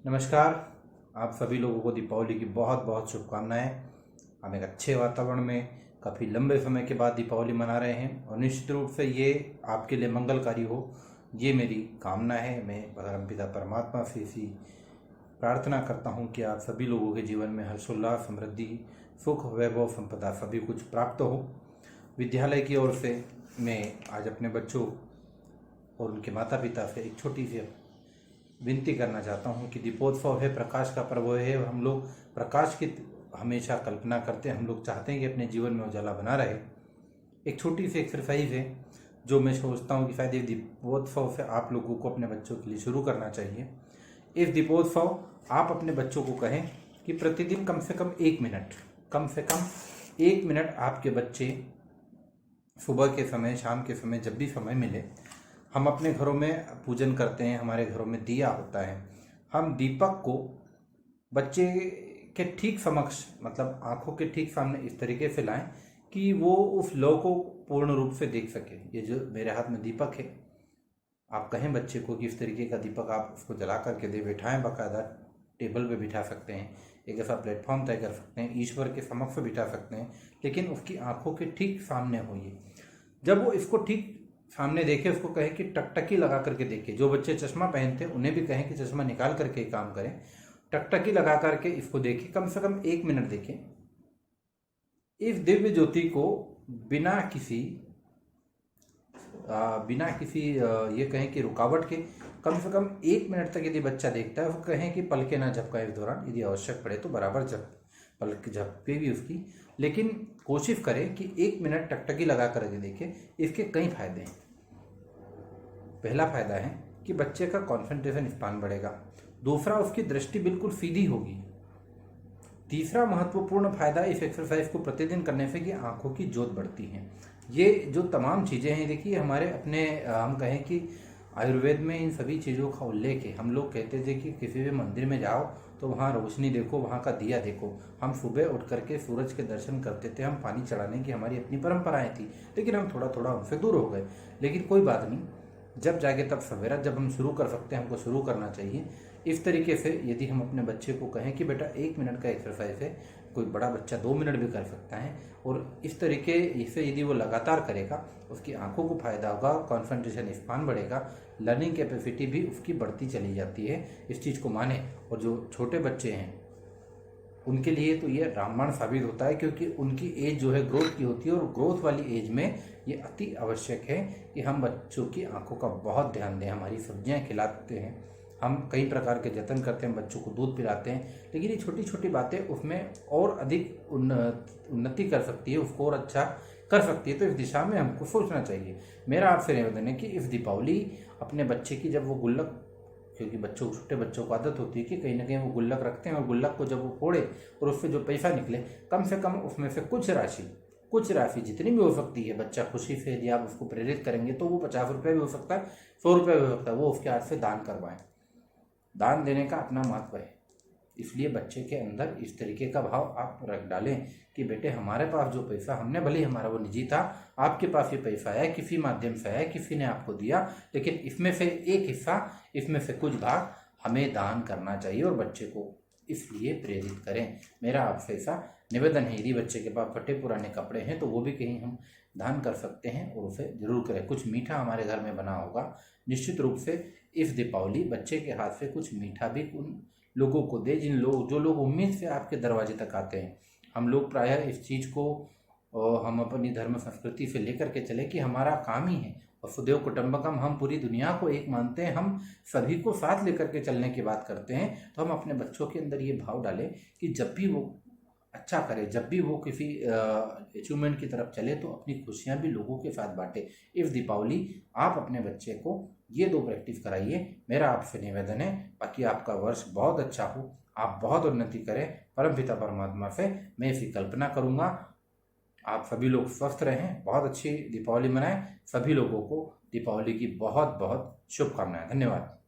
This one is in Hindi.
नमस्कार। आप सभी लोगों को दीपावली की बहुत बहुत शुभकामनाएं। हम एक अच्छे वातावरण में काफ़ी लंबे समय के बाद दीपावली मना रहे हैं और निश्चित रूप से ये आपके लिए मंगलकारी हो, ये मेरी कामना है। मैं परमपिता परमात्मा से इसी प्रार्थना करता हूँ कि आप सभी लोगों के जीवन में हर्षोल्लास, समृद्धि, सुख, वैभव, संपदा सभी कुछ प्राप्त हो। विद्यालय की ओर से मैं आज अपने बच्चों और उनके माता पिता से एक छोटी सी विनती करना चाहता हूँ कि दीपोत्सव है, प्रकाश का पर्व है और हम लोग प्रकाश की हमेशा कल्पना करते हैं। हम लोग चाहते हैं कि अपने जीवन में उजाला बना रहे। एक छोटी सी एक्सरसाइज है जो मैं सोचता हूँ कि शायद ये दीपोत्सव से आप लोगों को अपने बच्चों के लिए शुरू करना चाहिए। इस दीपोत्सव आप अपने बच्चों को कहें कि प्रतिदिन कम से कम 1 मिनट आपके बच्चे सुबह के समय, शाम के समय, जब भी समय मिले, हम अपने घरों में पूजन करते हैं, हमारे घरों में दिया होता है, हम दीपक को बच्चे के ठीक समक्ष, मतलब आंखों के ठीक सामने इस तरीके से लाएं कि वो उस लौ को पूर्ण रूप से देख सके। ये जो मेरे हाथ में दीपक है, आप कहें बच्चे को कि इस तरीके का दीपक आप उसको जला करके दे, बिठाएं, बाकायदा टेबल पे बिठा सकते हैं, एक ऐसा प्लेटफॉर्म तय कर सकते हैं, ईश्वर के समक्ष बिठा सकते हैं, लेकिन उसकी आंखों के ठीक सामने हो ये। जब वो इसको ठीक सामने देखे, उसको कहें कि टकटकी लगा करके देखे। जो बच्चे चश्मा पहनते हैं उन्हें भी कहें कि चश्मा निकाल करके काम करें, टकटकी लगा करके इसको देखें, कम से कम 1 मिनट देखें। इस दिव्य ज्योति को बिना किसी ये कहें कि रुकावट के कम से कम 1 मिनट तक यदि बच्चा देखता है, वो कहें कि पलके ना झपकाए इस दौरान, यदि आवश्यक पड़े तो बराबर पलक झपके भी उसकी, लेकिन कोशिश करें कि 1 मिनट टकटकी लगा करके देखें। इसके कई फायदे हैं। पहला फायदा है कि बच्चे का कॉन्सेंट्रेशन स्पान बढ़ेगा। दूसरा, उसकी दृष्टि बिल्कुल सीधी होगी। तीसरा महत्वपूर्ण फायदा इस एक्सरसाइज को प्रतिदिन करने से कि आंखों की जोत बढ़ती है। ये जो तमाम चीज़ें हैं, देखिए हमारे अपने हम कहें कि आयुर्वेद में इन सभी चीज़ों का उल्लेख है। हम लोग कहते थे कि किसी भी मंदिर में जाओ तो वहाँ रोशनी देखो, वहाँ का दिया देखो। हम सुबह उठ करके सूरज के दर्शन करते थे, हम पानी चढ़ाने की हमारी अपनी परंपराएं थी, लेकिन हम थोड़ा थोड़ा उनसे दूर हो गए। लेकिन कोई बात नहीं, जब जागे तब सवेरा, जब हम शुरू कर सकते हैं हमको शुरू करना चाहिए। इस तरीके से यदि हम अपने बच्चे को कहें कि बेटा 1 मिनट का एक्सरसाइज है, कोई बड़ा बच्चा 2 मिनट भी कर सकता है, और इस तरीके से यदि वो लगातार करेगा, उसकी आंखों को फायदा होगा, कॉन्सेंट्रेशन स्पान बढ़ेगा, लर्निंग कैपेसिटी भी उसकी बढ़ती चली जाती है। इस चीज़ को माने। और जो छोटे बच्चे हैं उनके लिए तो ये रामबाण साबित होता है, क्योंकि उनकी एज जो है ग्रोथ की होती है, और ग्रोथ वाली एज में ये अति आवश्यक है कि हम बच्चों की आंखों का बहुत ध्यान दें। हमारी सब्जियां खिलाते हैं, हम कई प्रकार के जतन करते हैं, बच्चों को दूध पिलाते हैं, लेकिन ये छोटी छोटी बातें उसमें और अधिक उन्नति कर सकती है, उसको और अच्छा कर सकती है। तो इस दिशा में हमको सोचना चाहिए। मेरा आपसे निवेदन है कि इस दीपावली अपने बच्चे की, जब वो गुल्लक, क्योंकि छोटे बच्चों को आदत होती है कि कहीं ना कहीं वो गुल्लक रखते हैं, और गुल्लक को जब वो फोड़े और उससे जो पैसा निकले, कम से कम उसमें से कुछ राशि जितनी भी हो सकती है, बच्चा खुशी से यदि आप उसको प्रेरित करेंगे तो वो 50 रुपये भी हो सकता है, 100 रुपये भी हो सकता है, वो उसके हाथ से दान करवाएं। दान देने का अपना महत्व है, इसलिए बच्चे के अंदर इस तरीके का भाव आप रख डालें कि बेटे हमारे पास जो पैसा, हमने भले ही हमारा वो निजी था, आपके पास ये पैसा है, किसी माध्यम से है, किसी ने आपको दिया, लेकिन इसमें से एक हिस्सा, इसमें से कुछ भाग हमें दान करना चाहिए, और बच्चे को इसलिए प्रेरित करें। मेरा आपसे ऐसा निवेदन है। यदि बच्चे के पास फटे पुराने कपड़े हैं तो वो भी कहीं हम दान कर सकते हैं, और उसे जरूर करें। कुछ मीठा हमारे घर में बना होगा, निश्चित रूप से इस दीपावली बच्चे के हाथ से कुछ मीठा भी उन लोगों को दे जो लोग उम्मीद से आपके दरवाजे तक आते हैं। हम लोग प्रायः इस चीज़ को हम अपनी धर्म संस्कृति से लेकर के चले कि हमारा काम ही है, वसुधैव कुटुंबकम, हम पूरी दुनिया को एक मानते हैं, हम सभी को साथ लेकर के चलने की बात करते हैं। तो हम अपने बच्चों के अंदर ये भाव डालें कि जब भी वो अच्छा करे, जब भी वो किसी अचीवमेंट की तरफ चले, तो अपनी खुशियां भी लोगों के साथ बांटे। इस दीपावली आप अपने बच्चे को ये 2 प्रैक्टिस कराइए, मेरा आपसे निवेदन है। बाकी आपका वर्ष बहुत अच्छा हो, आप बहुत उन्नति करें, परमपिता परमात्मा से मैं इसकी कल्पना करूँगा। आप सभी लोग स्वस्थ रहें, बहुत अच्छी दीपावली मनाएं। सभी लोगों को दीपावली की बहुत बहुत शुभकामनाएं। धन्यवाद।